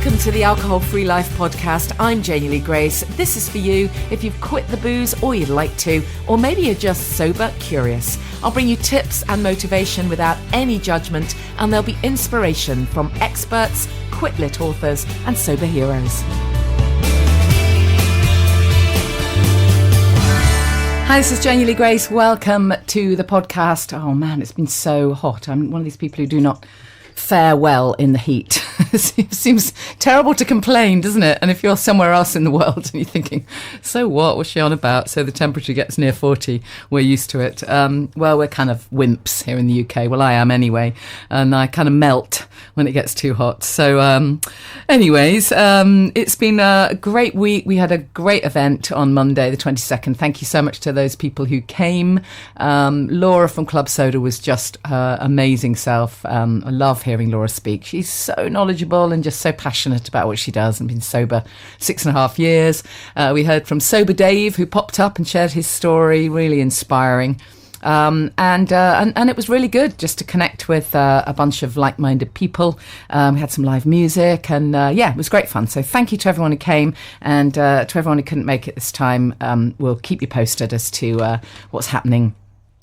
Welcome to the Alcohol Free Life podcast. I'm Janie Lee Grace. This is for you if you've quit the booze or you'd like to, or maybe you're just sober curious. I'll bring you tips and motivation without any judgment, and there'll be inspiration from experts, quit-lit authors, and sober heroes. Hi, this is Janie Lee Grace. Welcome to the podcast. Oh man, it's been so hot. I'm one of these people who do not fare well in the heat. It seems terrible to complain, doesn't it? And if you're somewhere else in the world and you're thinking, so what? What's she on about? So the temperature gets near 40. We're used to it. Well, we're kind of wimps here in the UK. Well, I am anyway. And I kind of melt when it gets too hot. So anyways, it's been a great week. We had a great event on Monday, the 22nd. Thank you so much to those people who came. Laura from Club Soda was just her amazing self. I love hearing Laura speak. She's so knowledgeable and just so passionate about what she does, and been sober 6.5 years. We heard from Sober Dave, who popped up and shared his story, really inspiring. And it was really good just to connect with a bunch of like-minded people. We had some live music, and it was great fun. So thank you to everyone who came, and to everyone who couldn't make it this time. We'll keep you posted as to what's happening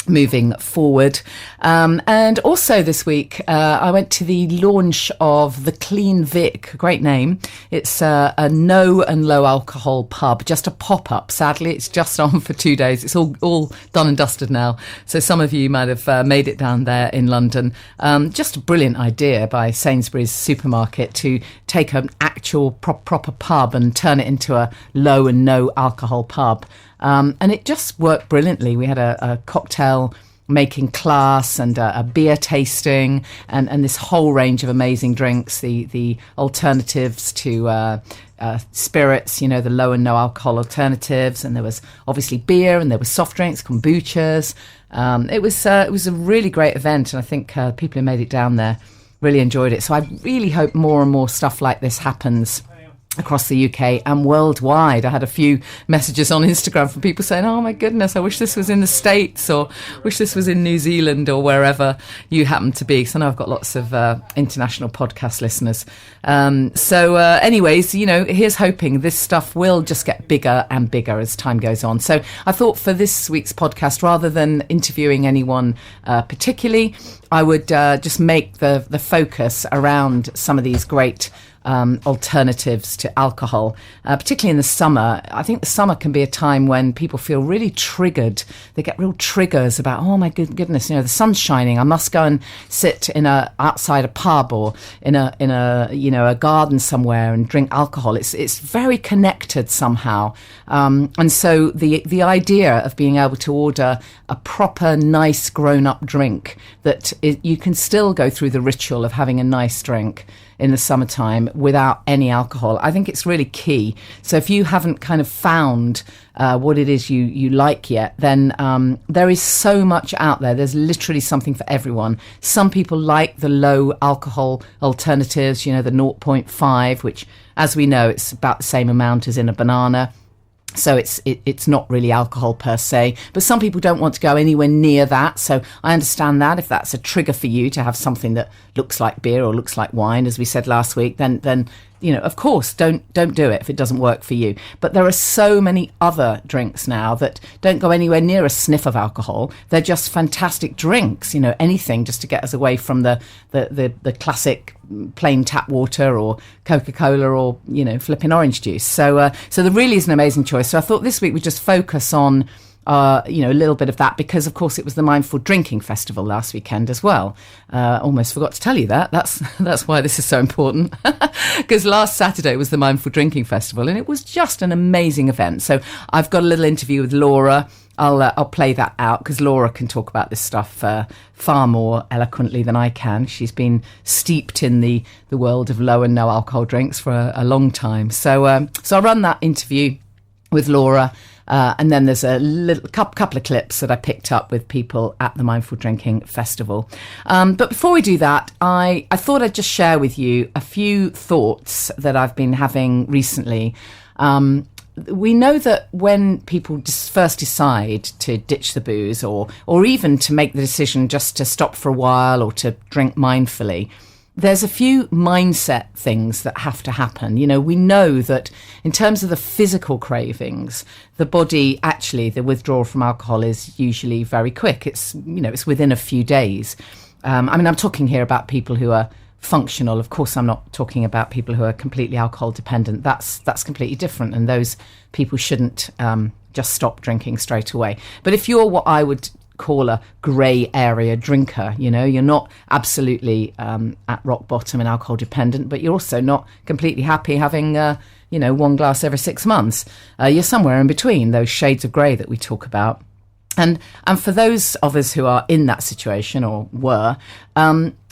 moving forward. And also this week, I went to the launch of the Clean Vic, great name. It's a no and low alcohol pub, just a pop-up. Sadly, it's just on for 2 days. It's all done and dusted now. So some of you might have made it down there in London. Just a brilliant idea by Sainsbury's supermarket to take an actual proper pub and turn it into a low and no alcohol pub. And it just worked brilliantly. We had a cocktail making class and a beer tasting and this whole range of amazing drinks, the alternatives to spirits, you know, the low and no alcohol alternatives. And there was obviously beer, and there was soft drinks, kombuchas. It was a really great event, and I think people who made it down there really enjoyed it. So I really hope more and more stuff like this happens across the UK and worldwide. I had a few messages on Instagram from people saying, oh my goodness, I wish this was in the States, or wish this was in New Zealand, or wherever you happen to be. So I know I've got lots of international podcast listeners. Anyways, you know, here's hoping this stuff will just get bigger and bigger as time goes on. So I thought for this week's podcast, rather than interviewing anyone particularly, I would just make the focus around some of these great alternatives to alcohol, particularly in the summer. I think the summer can be a time when people feel really triggered. They get real triggers about, oh my goodness, you know, the sun's shining, I must go and sit outside a pub or in a garden somewhere and drink alcohol. It's very connected somehow. And so the idea of being able to order a proper, nice, grown-up drink that you can still go through the ritual of having a nice drink in the summertime without any alcohol, I think it's really key. So if you haven't kind of found what it is you like yet, then there is so much out there. There's literally something for everyone. Some people like the low alcohol alternatives, you know, the 0.5, which, as we know, it's about the same amount as in a banana. So it's not really alcohol per se, but some people don't want to go anywhere near that. So I understand that if that's a trigger for you to have something that looks like beer or looks like wine, as we said last week, then you know, of course, don't do it if it doesn't work for you. But there are so many other drinks now that don't go anywhere near a sniff of alcohol. They're just fantastic drinks, you know, anything just to get us away from the classic plain tap water or Coca-Cola or, you know, flipping orange juice. So there really is an amazing choice. So I thought this week we'd just focus on a little bit of that, because of course it was the Mindful Drinking Festival last weekend as well. Almost forgot to tell you that. That's why this is so important, because last Saturday was the Mindful Drinking Festival, and it was just an amazing event. So I've got a little interview with Laura. I'll play that out, because Laura can talk about this stuff far more eloquently than I can. She's been steeped in the world of low and no alcohol drinks for a long time. So I'll run that interview with Laura. And then there's a couple of clips that I picked up with people at the Mindful Drinking Festival. But before we do that, I thought I'd just share with you a few thoughts that I've been having recently. We know that when people first decide to ditch the booze, or even to make the decision just to stop for a while or to drink mindfully, there's a few mindset things that have to happen. You know, we know that in terms of the physical cravings, the body, actually, the withdrawal from alcohol is usually very quick. It's, you know, it's within a few days. I mean, I'm talking here about people who are functional. Of course, I'm not talking about people who are completely alcohol dependent. That's completely different. And those people shouldn't just stop drinking straight away. But if you're what I would call a grey area drinker, you know, you're not absolutely at rock bottom and alcohol dependent, but you're also not completely happy having you know, one glass every 6 months. You're somewhere in between those shades of grey that we talk about. And for those of us who are in that situation, or were,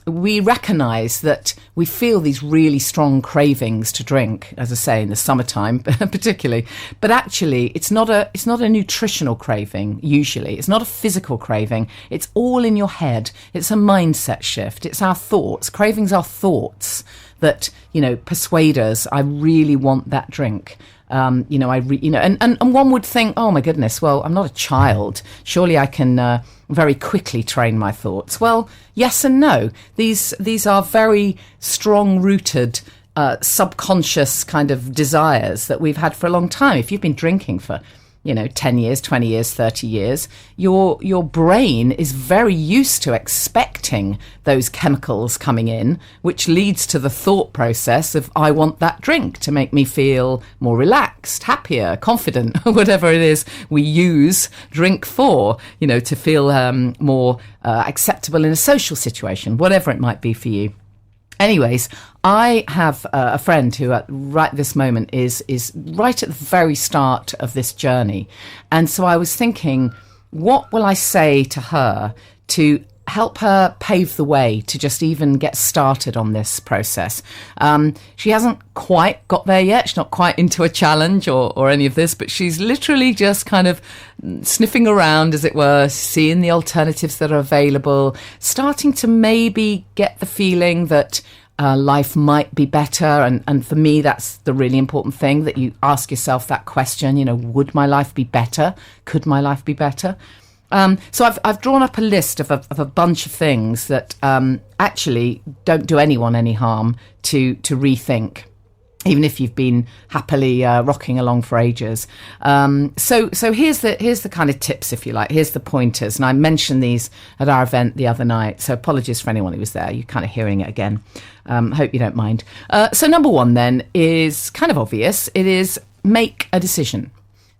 we recognise that we feel these really strong cravings to drink, as I say, in the summertime particularly. But actually, it's not a nutritional craving, usually. It's not a physical craving. It's all in your head. It's a mindset shift. It's our thoughts. Cravings are thoughts that, you know, persuade us, I really want that drink. You know, and one would think, oh my goodness, well, I'm not a child. Surely I can very quickly train my thoughts. Well, yes and no. These are very strong-rooted, subconscious kind of desires that we've had for a long time. If you've been drinking for, you know, 10 years, 20 years, 30 years, your brain is very used to expecting those chemicals coming in, which leads to the thought process of, I want that drink to make me feel more relaxed, happier, confident, whatever it is we use drink for, you know, to feel more acceptable in a social situation, whatever it might be for you. Anyways, I have a friend who at right this moment is right at the very start of this journey. And so I was thinking, what will I say to her to help her pave the way to just even get started on this process? She hasn't quite got there yet. She's not quite into a challenge or any of this, but she's literally just kind of sniffing around, as it were, seeing the alternatives that are available, starting to maybe get the feeling that life might be better. And for me, that's the really important thing, that you ask yourself that question, you know, would my life be better? Could my life be better? So I've drawn up a list of a bunch of things that actually don't do anyone any harm to rethink, even if you've been happily rocking along for ages. So here's the kind of tips, if you like. Here's the pointers. And I mentioned these at our event the other night. So apologies for anyone who was there. You're kind of hearing it again. Hope you don't mind. So number one then is kind of obvious. It is make a decision.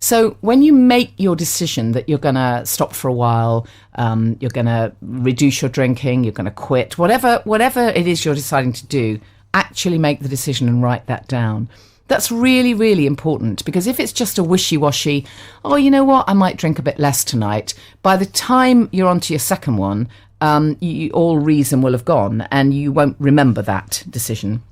So when you make your decision that you're going to stop for a while, you're going to reduce your drinking, you're going to quit, whatever it is you're deciding to do, actually make the decision and write that down. That's really, really important, because if it's just a wishy-washy, oh, you know what, I might drink a bit less tonight, by the time you're onto your second one, all reason will have gone and you won't remember that decision.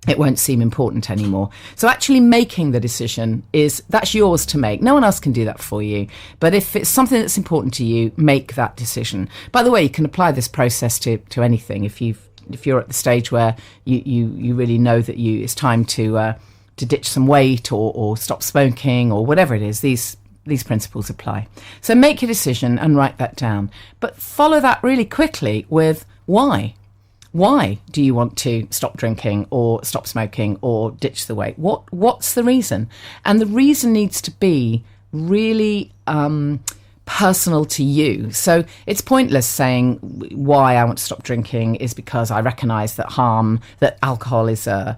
It won't seem important anymore. So actually making the decision that's yours to make. No one else can do that for you. But if it's something that's important to you, make that decision. By the way, you can apply this process to anything. If you're at the stage where you really know that it's time to ditch some weight or stop smoking or whatever it is, these principles apply. So make your decision and write that down. But follow that really quickly with why. Why do you want to stop drinking or stop smoking or ditch the weight? What's the reason? And the reason needs to be really personal to you. So it's pointless saying why I want to stop drinking is because I recognise that alcohol is a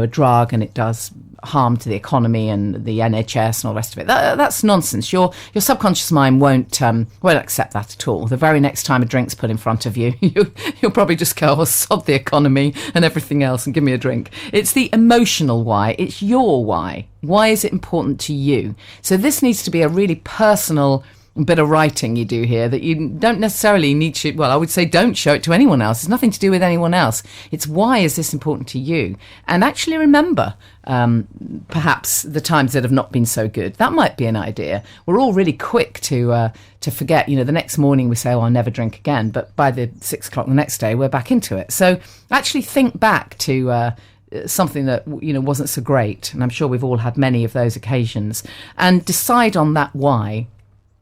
drug and it does harm to the economy and the NHS and all the rest of it. That's nonsense. Your subconscious mind won't accept that at all. The very next time a drink's put in front of you, you'll probably just go, oh, sod the economy and everything else and give me a drink. It's the emotional why. It's your why. Why is it important to you? So this needs to be a really personal bit of writing you do here that you don't necessarily need to, well, I would say don't show it to anyone else. It's nothing to do with anyone else. It's why is this important to you? And actually remember perhaps the times that have not been so good. That might be an idea. We're all really quick to forget. The next morning we say, oh, I'll never drink again. But by the 6 o'clock the next day, we're back into it. So actually think back to something that wasn't so great. And I'm sure we've all had many of those occasions. And decide on that why.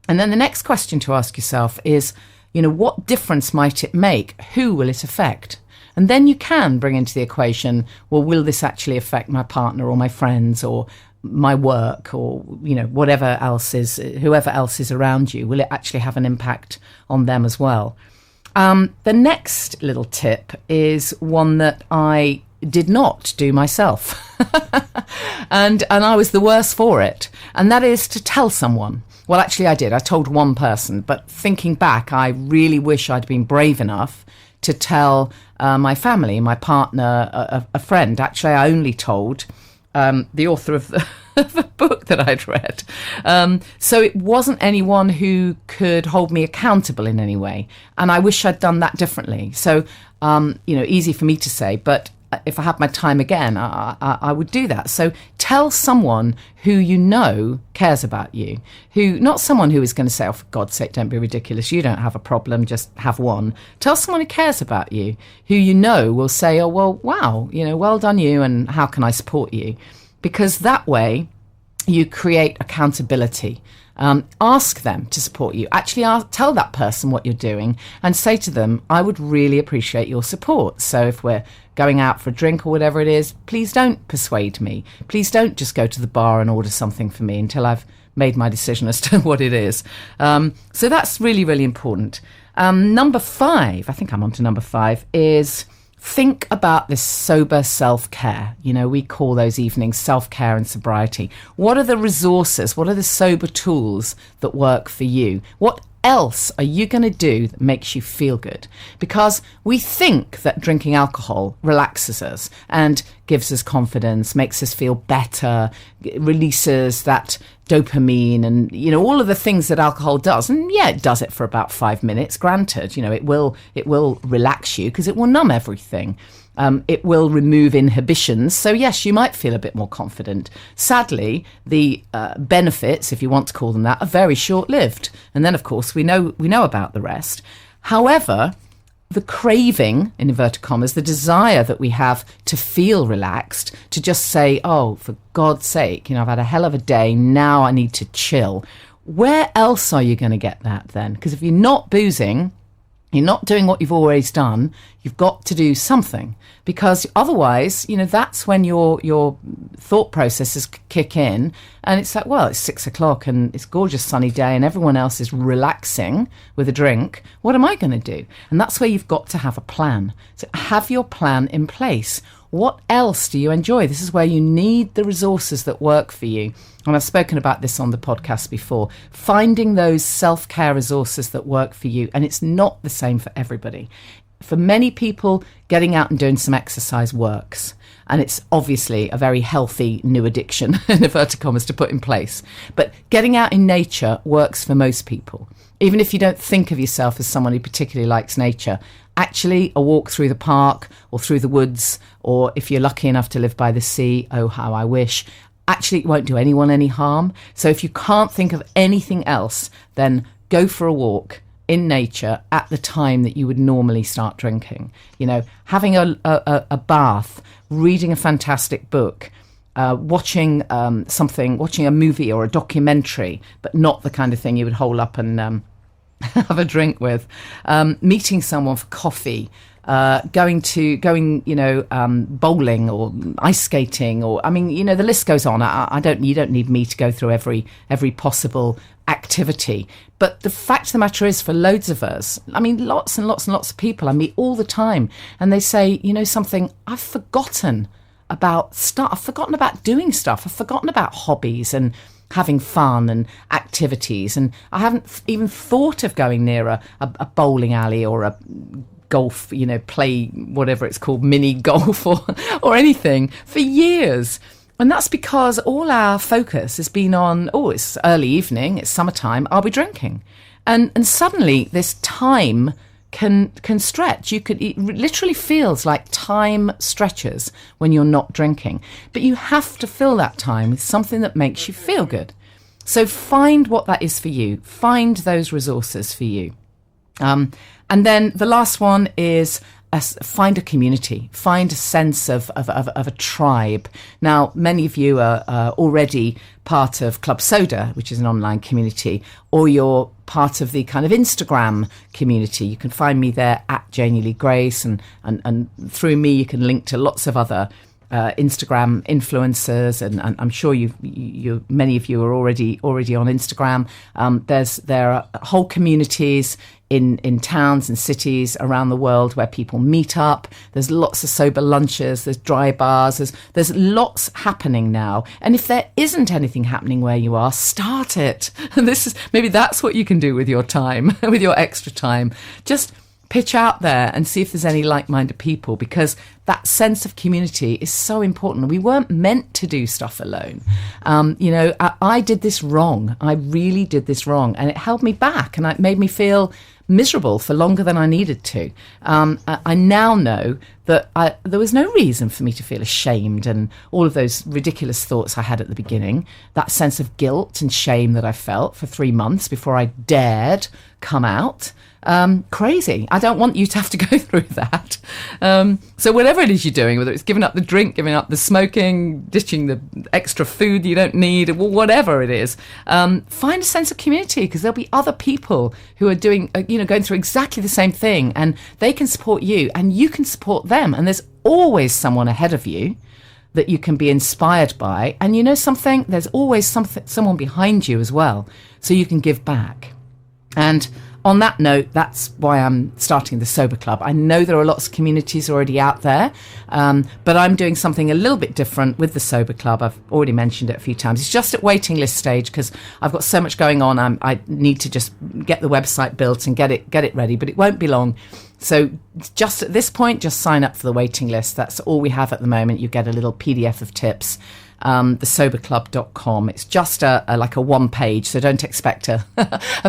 And then the next question to ask yourself is, what difference might it make? Who will it affect? And then you can bring into the equation, well, will this actually affect my partner or my friends or my work or, whoever else is around you? Will it actually have an impact on them as well? The next little tip is one that I did not do myself. and I was the worse for it. And that is to tell someone. Well, actually, I did. I told one person. But thinking back, I really wish I'd been brave enough to tell my family, my partner, a friend. Actually, I only told the author of the book that I'd read. So it wasn't anyone who could hold me accountable in any way. And I wish I'd done that differently. So, easy for me to say, but if I had my time again, I would do that. So tell someone who you know cares about you, not someone who is going to say, oh, for God's sake, don't be ridiculous. You don't have a problem, just have one. Tell someone who cares about you, who you know will say, oh, well, wow, well done you, and how can I support you? Because that way you create accountability. Ask them to support you. Actually, tell that person what you're doing and say to them, I would really appreciate your support. So if we're going out for a drink or whatever it is, please don't persuade me. Please don't just go to the bar and order something for me until I've made my decision as to what it is. So that's really, really important. Number 5, I think I'm on to number 5, is think about this sober self-care. We call those evenings self-care and sobriety. What are the resources? What are the sober tools that work for you? What else are you going to do that makes you feel good? Because we think that drinking alcohol relaxes us and gives us confidence, makes us feel better, releases that dopamine and, all of the things that alcohol does. And yeah, it does it for about 5 minutes, granted. It will relax you because it will numb everything. It will remove inhibitions. So yes, you might feel a bit more confident. Sadly, the benefits, if you want to call them that, are very short-lived. And then, of course, we know about the rest. However, the craving, in inverted commas, the desire that we have to feel relaxed, to just say, oh, for God's sake, I've had a hell of a day, now I need to chill. Where else are you going to get that then? Because if you're not boozing, you're not doing what you've always done, you've got to do something. Because otherwise, that's when your thought processes kick in. And it's like, well, it's 6 o'clock and it's a gorgeous sunny day and everyone else is relaxing with a drink. What am I going to do? And that's where you've got to have a plan. So have your plan in place. What else do you enjoy? This is where you need the resources that work for you. And I've spoken about this on the podcast before. Finding those self-care resources that work for you. And it's not the same for everybody. For many people, getting out and doing some exercise works. And it's obviously a very healthy new addiction, in inverted commas, to put in place. But getting out in nature works for most people. Even if you don't think of yourself as someone who particularly likes nature, actually a walk through the park or through the woods, or if you're lucky enough to live by the sea, oh, how I wish, actually it won't do anyone any harm. So if you can't think of anything else, then go for a walk in nature at the time that you would normally start drinking. Having a bath, reading a fantastic book, watching a movie or a documentary, but not the kind of thing you would hole up and have a drink with, meeting someone for coffee, going bowling or ice skating, or the list goes on. You don't need me to go through every possible activity. But the fact of the matter is, for loads of us, lots and lots and lots of people I meet all the time, and they say, something, I've forgotten about stuff. I've forgotten about doing stuff. I've forgotten about hobbies and having fun and activities. And I haven't even thought of going near a bowling alley or a golf, play, whatever it's called, mini golf or anything for years. And that's because all our focus has been on, it's early evening, it's summertime, I'll be drinking. And suddenly this time can stretch. It literally feels like time stretches when you're not drinking. But you have to fill that time with something that makes you feel good. So find what that is for you. Find those resources for you. And then the last one is find a community, find a sense of a tribe. Now, many of you are already part of Club Soda, which is an online community, or you're part of the kind of Instagram community. You can find me there at Janie Lee Grace, and through me you can link to lots of other Instagram influencers, and I'm sure you many of you are already on Instagram. There are whole communities in towns and cities around the world where people meet up. There's lots of sober lunches, there's dry bars, there's lots happening now. And if there isn't anything happening where you are, start it. And maybe that's what you can do with your time, with your extra time. Just pitch out there and see if there's any like-minded people, because that sense of community is so important. We weren't meant to do stuff alone. I did this wrong. I really did this wrong, and it held me back, and it made me feel miserable for longer than I needed to. I now know that there was no reason for me to feel ashamed, and all of those ridiculous thoughts I had at the beginning, that sense of guilt and shame that I felt for 3 months before I dared come out. Crazy. I don't want you to have to go through that. So whatever it is you're doing, whether it's giving up the drink, giving up the smoking, ditching the extra food you don't need, whatever it is, find a sense of community, because there'll be other people who are doing, going through exactly the same thing, and they can support you and you can support them. And there's always someone ahead of you that you can be inspired by. And you know something? There's always someone behind you as well, so you can give back. And on that note, that's why I'm starting the Sober Club. I know there are lots of communities already out there, but I'm doing something a little bit different with the Sober Club. I've already mentioned it a few times. It's just at waiting list stage because I've got so much going on. I need to just get the website built and get it ready, but it won't be long. So just at this point, just sign up for the waiting list. That's all we have at the moment. You get a little PDF of tips. thesoberclub.com. It's just like a one page, so don't expect a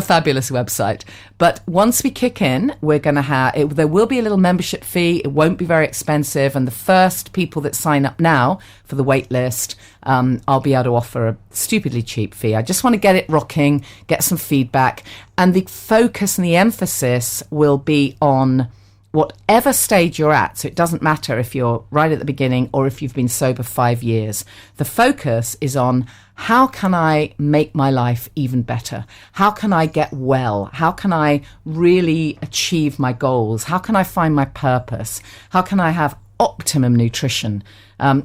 fabulous website. But once we kick in, we're going to have, there will be a little membership fee. It won't be very expensive. And the first people that sign up now for the wait list, I'll be able to offer a stupidly cheap fee. I just want to get it rocking, get some feedback. And the focus and the emphasis will be on whatever stage you're at. So it doesn't matter if you're right at the beginning or if you've been sober 5 years. The focus is on, how can I make my life even better? How can I get well? How can I really achieve my goals? How can I find my purpose? How can I have optimum nutrition?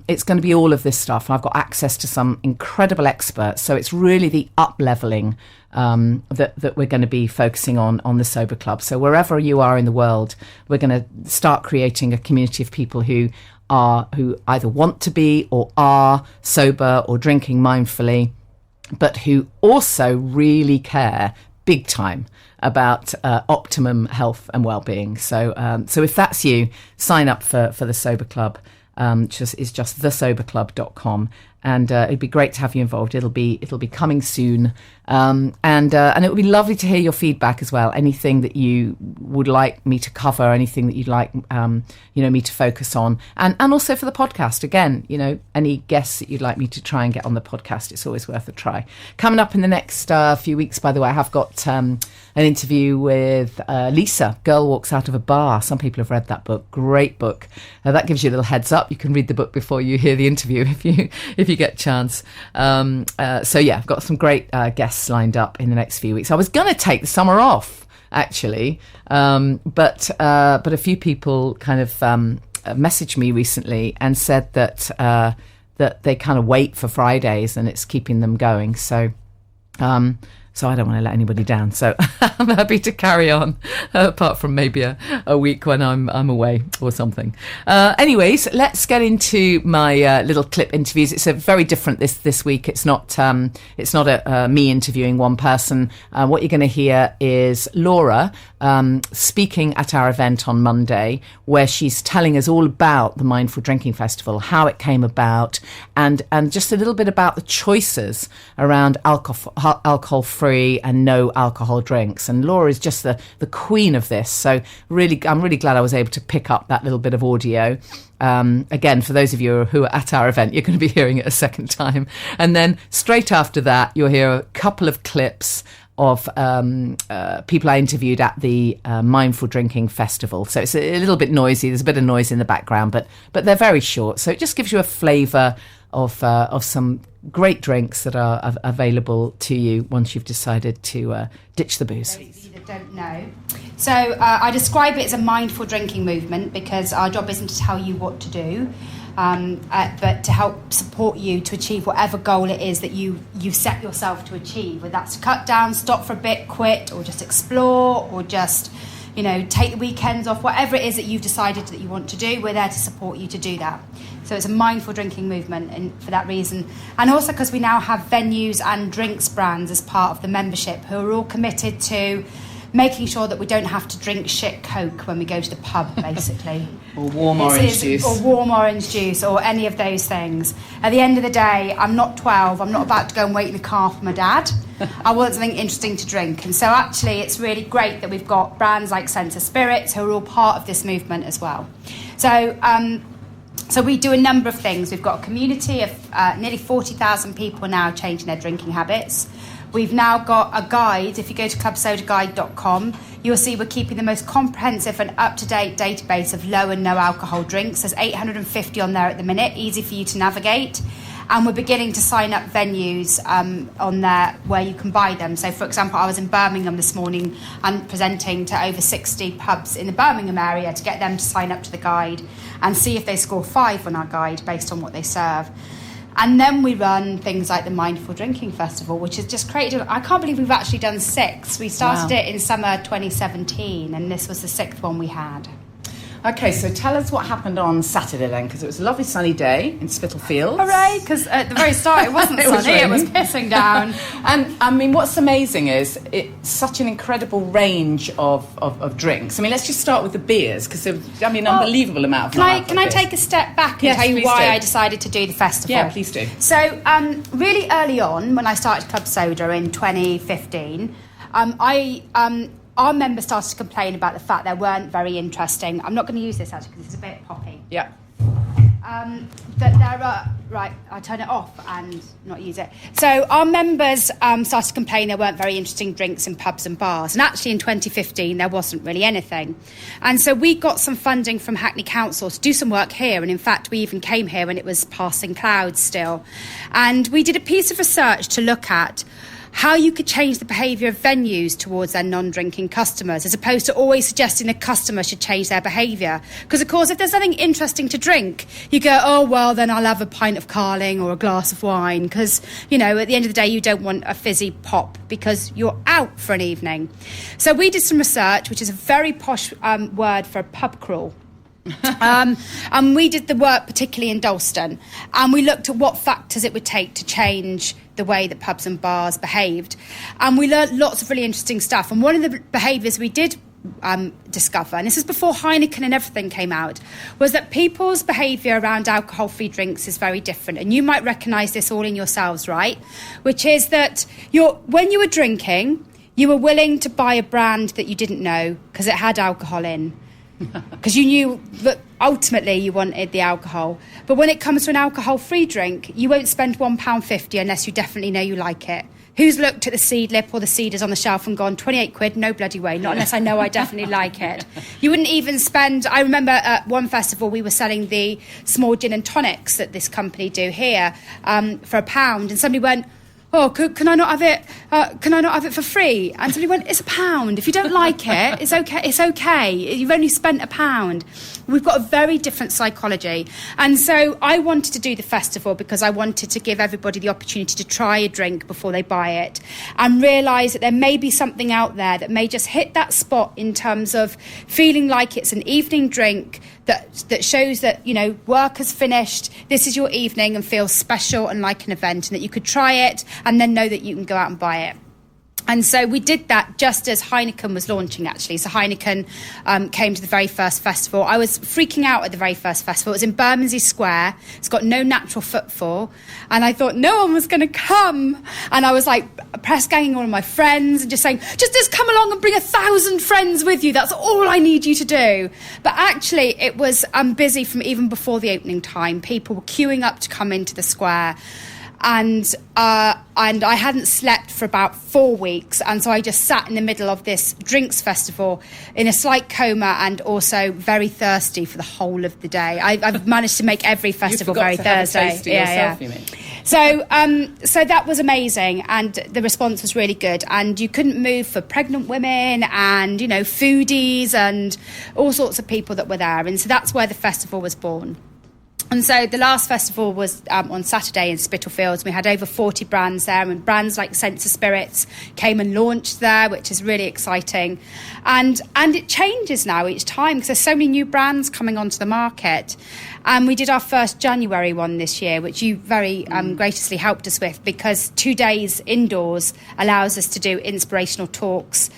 It's going to be all of this stuff. I've got access to some incredible experts. So it's really the up-leveling that we're going to be focusing on the Sober Club. So wherever you are in the world, we're going to start creating a community of people who either want to be or are sober or drinking mindfully, but who also really care big time about optimum health and well-being. So if that's you, sign up for the Sober Club. Is just thesoberclub.com, and it'd be great to have you involved. It'll be coming soon, and it would be lovely to hear your feedback as well. Anything that you would like me to cover, anything that you'd like me to focus on, and also for the podcast. Again, any guests that you'd like me to try and get on the podcast, it's always worth a try. Coming up in the next few weeks, by the way, I have got an interview with Lisa. Girl Walks Out of a Bar. Some people have read that book. Great book. That gives you a little heads up. You can read the book before you hear the interview if you get a chance. So yeah, I've got some great guests lined up in the next few weeks. I was going to take the summer off, actually, but a few people kind of messaged me recently and said that they kind of wait for Fridays and it's keeping them going. So I don't want to let anybody down. So I'm happy to carry on, apart from maybe a week when I'm away or something. Anyways, let's get into my little clip interviews. It's a very different this week. It's not me interviewing one person. What you're going to hear is Laura speaking at our event on Monday, where she's telling us all about the Mindful Drinking Festival, how it came about, and just a little bit about the choices around alcohol-free and no alcohol drinks. And Laura is just the queen of this. So I'm really glad I was able to pick up that little bit of audio. Again, for those of you who are at our event, you're going to be hearing it a second time. And then straight after that, you'll hear a couple of clips of people I interviewed at the Mindful Drinking Festival. So it's a little bit noisy. There's a bit of noise in the background, but they're very short. So it just gives you a flavour of some great drinks that are available to you once you've decided to ditch the booze. Those of you that don't know. So I describe it as a mindful drinking movement because our job isn't to tell you what to do, but to help support you to achieve whatever goal it is that you've set yourself to achieve, whether that's to cut down, stop for a bit, quit, or just explore, or just, take the weekends off, whatever it is that you've decided that you want to do, we're there to support you to do that. So it's a mindful drinking movement, and for that reason. And also because we now have venues and drinks brands as part of the membership who are all committed to making sure that we don't have to drink shit Coke when we go to the pub, basically. Or warm orange juice. Or warm orange juice, or any of those things. At the end of the day, I'm not 12. I'm not about to go and wait in the car for my dad. I want something interesting to drink. And so actually, it's really great that we've got brands like Sense of Spirits who are all part of this movement as well. So we do a number of things. We've got a community of nearly 40,000 people now changing their drinking habits. We've now got a guide. If you go to clubsodaguide.com, you'll see we're keeping the most comprehensive and up-to-date database of low and no alcohol drinks. There's 850 on there at the minute, easy for you to navigate. And we're beginning to sign up venues on there where you can buy them. So, for example, I was in Birmingham this morning and presenting to over 60 pubs in the Birmingham area to get them to sign up to the guide and see if they score 5 on our guide based on what they serve. And then we run things like the Mindful Drinking Festival, which has just created... I can't believe we've actually done 6. We started it in summer 2017, and this was the 6th one we had. Okay, so tell us what happened on Saturday then, because it was a lovely sunny day in Spitalfields. Hooray, because at the very start it wasn't sunny, it was pissing down. And, I mean, what's amazing is it's such an incredible range of drinks. I mean, let's just start with the beers, because unbelievable amount of Can I take a step back and tell you why I decided to do the festival? Yeah, please do. So, really early on, when I started Club Soda in 2015, our members started to complain about the fact they weren't very interesting. I'm not going to use this actually because it's a bit poppy. Yeah. That there are... Right, I'll turn it off and not use it. So our members started to complain there weren't very interesting drinks in pubs and bars. And actually in 2015, there wasn't really anything. And so we got some funding from Hackney Council to do some work here. And in fact, we even came here when it was passing clouds still. And we did a piece of research to look at how you could change the behaviour of venues towards their non-drinking customers, as opposed to always suggesting the customer should change their behaviour. Because, of course, if there's something interesting to drink, you go, oh, well, then I'll have a pint of Carling or a glass of wine. Because, at the end of the day, you don't want a fizzy pop because you're out for an evening. So we did some research, which is a very posh word for a pub crawl. And we did the work particularly in Dalston, and we looked at what factors it would take to change the way that pubs and bars behaved, and we learned lots of really interesting stuff. And one of the behaviours we did discover, and this is before Heineken and everything came out, was that people's behaviour around alcohol-free drinks is very different. And you might recognise this all in yourselves, right? Which is that when you were drinking, you were willing to buy a brand that you didn't know because it had alcohol in. Because you knew that ultimately you wanted the alcohol. But when it comes to an alcohol-free drink, you won't spend £1.50 unless you definitely know you like it. Who's looked at the seed lip or the cedars on the shelf and gone, 28 quid? No bloody way, not unless I know I definitely like it. You wouldn't even spend... I remember at one festival we were selling the small gin and tonics that this company do here for £1, and somebody went... oh, can I not have it? Can I not have it for free? And somebody went, it's £1. If you don't like it, it's okay. It's okay. You've only spent £1. We've got a very different psychology. And so I wanted to do the festival because I wanted to give everybody the opportunity to try a drink before they buy it and realise that there may be something out there that may just hit that spot in terms of feeling like it's an evening drink that shows that, work has finished, this is your evening, and feels special and like an event, and that you could try it and then know that you can go out and buy it. And so we did that just as Heineken was launching, actually. So Heineken came to the very first festival. I was freaking out at the very first festival. It was in Bermondsey Square. It's got no natural footfall. And I thought no one was going to come. And I was like press ganging all of my friends and just saying, just come along and bring 1,000 friends with you. That's all I need you to do. But actually it was busy from even before the opening time. People were queuing up to come into the square. and I hadn't slept for about 4 weeks, and so I just sat in the middle of this drinks festival in a slight coma and also very thirsty for the whole of the day. I've managed to make every festival very thirsty. You mean? So that was amazing, and the response was really good. And you couldn't move for pregnant women and, you know, foodies and all sorts of people that were there. And so that's where the festival was born. And so the last festival was on Saturday in Spitalfields. We had over 40 brands there, and brands like Sense of Spirits came and launched there, which is really exciting. And it changes now each time because there's so many new brands coming onto the market. And we did our first January one this year, which you very graciously helped us with, because 2 days indoors allows us to do inspirational talks,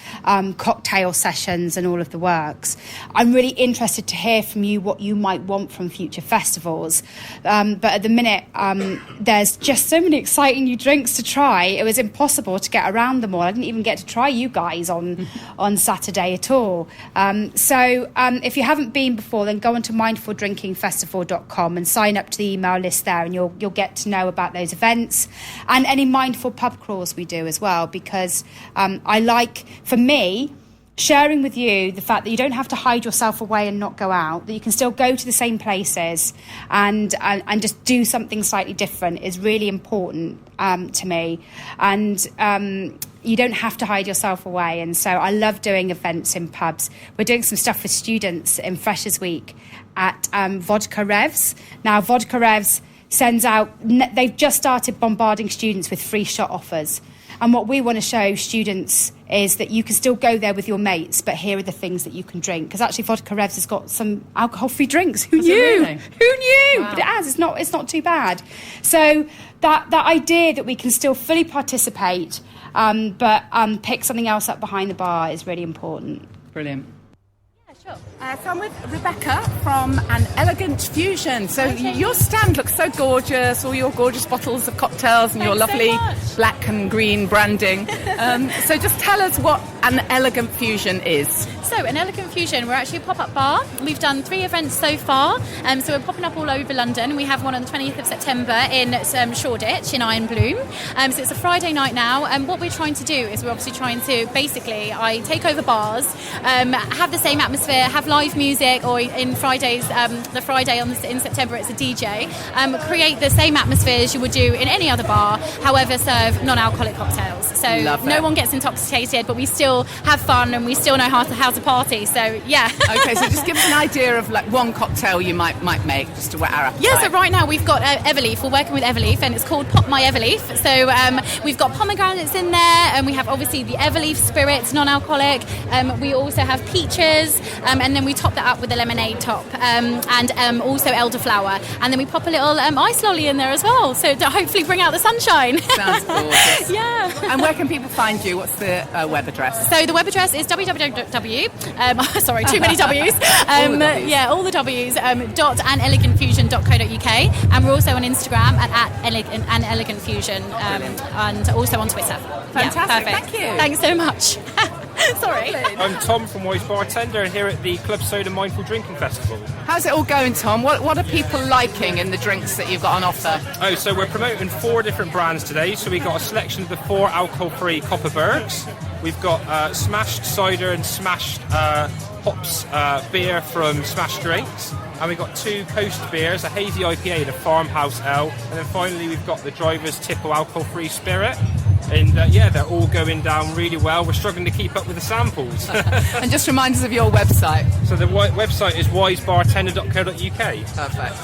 cocktail sessions and all of the works. I'm really interested to hear from you what you might want from future festivals. But at the minute, there's just so many exciting new drinks to try. It was impossible to get around them all. I didn't even get to try you guys on Saturday at all. So if you haven't been before, then go on to mindfuldrinkingfestival.com and sign up to the email list there, and you'll get to know about those events and any mindful pub crawls we do as well, because I like, for me, sharing with you the fact that you don't have to hide yourself away and not go out, that you can still go to the same places and just do something slightly different is really important to me. And you don't have to hide yourself away. And so I love doing events in pubs. We're doing some stuff with students in Freshers Week at Vodka Revs. Now, Vodka Revs sends out, they've just started bombarding students with free shot offers. And what we want to show students is that you can still go there with your mates, but here are the things that you can drink. Because actually Vodka Revs has got some alcohol-free drinks. Who knew? Really? Who knew? Wow. But it has. It's not too bad. So that idea that we can still fully participate, but pick something else up behind the bar is really important. Brilliant. Sure. So I'm with Rebecca from An Elegant Fusion. So your stand looks so gorgeous, all your gorgeous bottles of cocktails and your Thanks so lovely much. black and green branding. So just tell us what An Elegant Fusion is. So, An Elegant Fusion, we're actually a pop-up bar. We've done 3 events so far. So we're popping up all over London. We have one on the 20th of September in Shoreditch in Iron Bloom. So it's a Friday night now. And what we're trying to do is we're obviously trying to, basically, I take over bars, have the same atmosphere, have live music, or in Fridays, the Friday in September, it's a DJ. Create the same atmosphere as you would do in any other bar, however, serve non-alcoholic cocktails. So no one gets intoxicated, but we still have fun and we still know how to party. So yeah. Okay, so just give us an idea of like one cocktail you might make, just to whet our appetite. Yeah, so right now we've got Everleaf. We're working with Everleaf, and it's called Pop My Everleaf. So we've got pomegranates in there, and we have obviously the Everleaf spirits, non-alcoholic. We also have peaches, and then we top that up with a lemonade top, and also elderflower, and then we pop a little ice lolly in there as well. So to hopefully bring out the sunshine. Sounds gorgeous. Yeah. And where can people find you? What's the web address? So the web address is www. Sorry, too many W's. All the W's. Yeah, all the W's. .anelegantfusion.co.uk, and we're also on Instagram at @anelegantfusion, and also on Twitter. Fantastic. Yeah, Thank you. Thanks so much. Sorry. I'm Tom from Wise Bartender, here at the Club Soda Mindful Drinking Festival. How's it all going, Tom? What are people liking in the drinks that you've got on offer? Oh, so we're promoting 4 different brands today. So we got a selection of the 4 alcohol-free Copperbergs. We've got smashed cider and smashed hops beer from Smashed Drinks. And we've got 2 Coast beers, a hazy IPA and a Farmhouse Ale. And then finally we've got the Driver's Tipple alcohol-free spirit. And they're all going down really well. We're struggling to keep up with the samples. And just remind us of your website. So the website is wisebartender.co.uk. Perfect.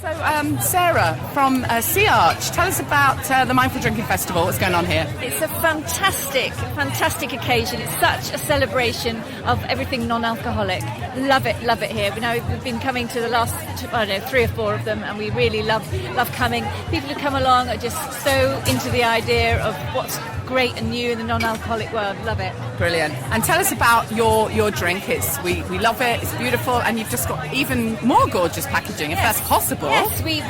So, Sarah from Sea Arch, tell us about the Mindful Drinking Festival. What's going on here? It's a fantastic occasion. It's such a celebration of everything non-alcoholic. Love it here. We've been coming to the last, 3 or 4 of them, and we really love coming. People who come along are just so into the idea of what's great and new in the non-alcoholic world. Love it. Brilliant. And tell us about your drink. We love it. It's beautiful, and you've just got even more gorgeous packaging, if that's possible. Yes, we've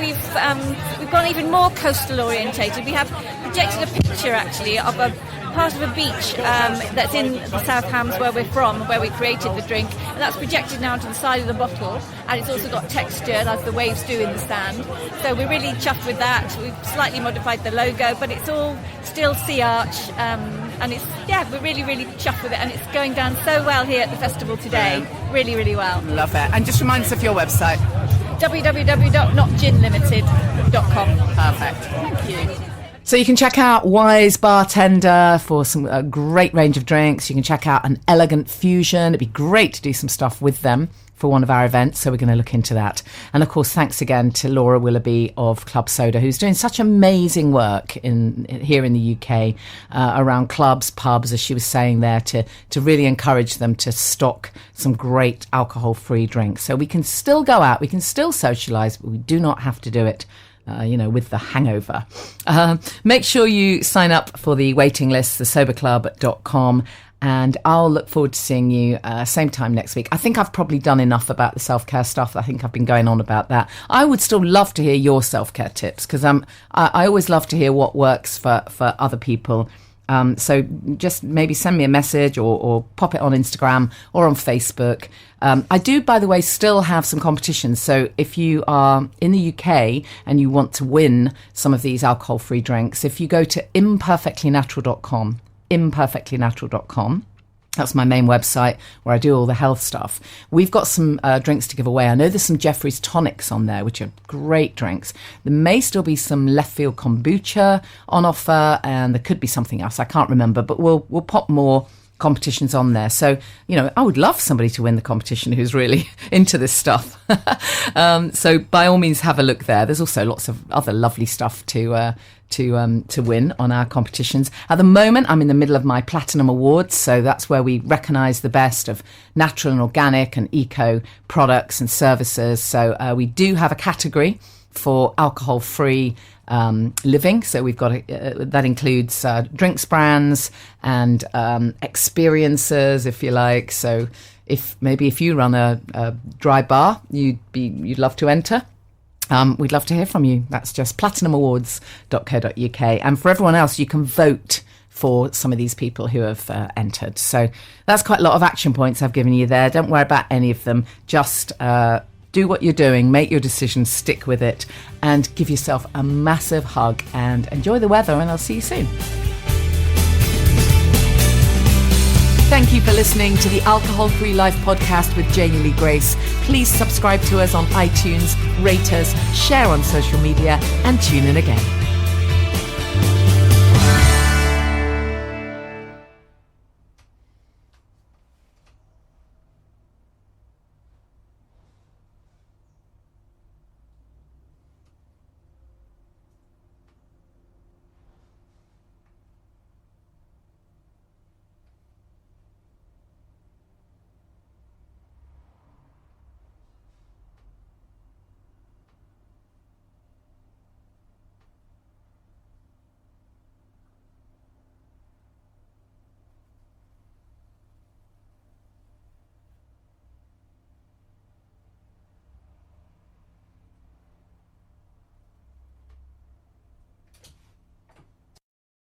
gone even more coastal orientated. We have projected a picture actually of a part of a beach that's in the South Hams where we're from, where we created the drink, and that's projected now to the side of the bottle, and it's also got texture as the waves do in the sand. So we're really chuffed with that. We've slightly modified the logo, but it's all still sea arch, and it's, we're really, really chuffed with it, and it's going down so well here at the festival today. Really, really well. Love it. And just remind us of your website. www.notginlimited.com. Perfect. Thank you. So you can check out Wise Bartender for some great range of drinks. You can check out An Elegant Fusion. It'd be great to do some stuff with them for one of our events, so we're going to look into that. And of course, thanks again to Laura Willoughby of Club Soda, who's doing such amazing work here in the UK around clubs, pubs, as she was saying there, to really encourage them to stock some great alcohol-free drinks. So we can still go out, we can still socialise, but we do not have to do it with the hangover. Make sure you sign up for the waiting list, thesoberclub.com, and I'll look forward to seeing you same time next week. I think I've probably done enough about the self-care stuff. I think I've been going on about that. I would still love to hear your self-care tips, because I always love to hear what works for other people. So just maybe send me a message or pop it on Instagram or on Facebook. I do, by the way, still have some competitions. So if you are in the UK and you want to win some of these alcohol-free drinks, if you go to imperfectlynatural.com, that's my main website where I do all the health stuff. We've got some drinks to give away. I know there's some Jeffrey's tonics on there, which are great drinks. There may still be some left field kombucha on offer, and there could be something else. I can't remember, but we'll pop more competitions on there. So, I would love somebody to win the competition who's really into this stuff. So by all means, have a look there. There's also lots of other lovely stuff to win on our competitions. At the moment, I'm in the middle of my Platinum Awards, so that's where we recognise the best of natural and organic and eco products and services. So we do have a category for alcohol-free living. So we've got that includes drinks brands and experiences, if you like. So if you run a dry bar, you'd love to enter. We'd love to hear from you. That's just platinumawards.co.uk. And for everyone else, you can vote for some of these people who have entered. So that's quite a lot of action points I've given you there. Don't worry about any of them. Just do what you're doing, make your decision, stick with it, and give yourself a massive hug and enjoy the weather, and I'll see you soon. Thank you for listening to the Alcohol Free Life podcast with Janie Lee Grace. Please subscribe to us on iTunes, rate us, share on social media, and tune in again.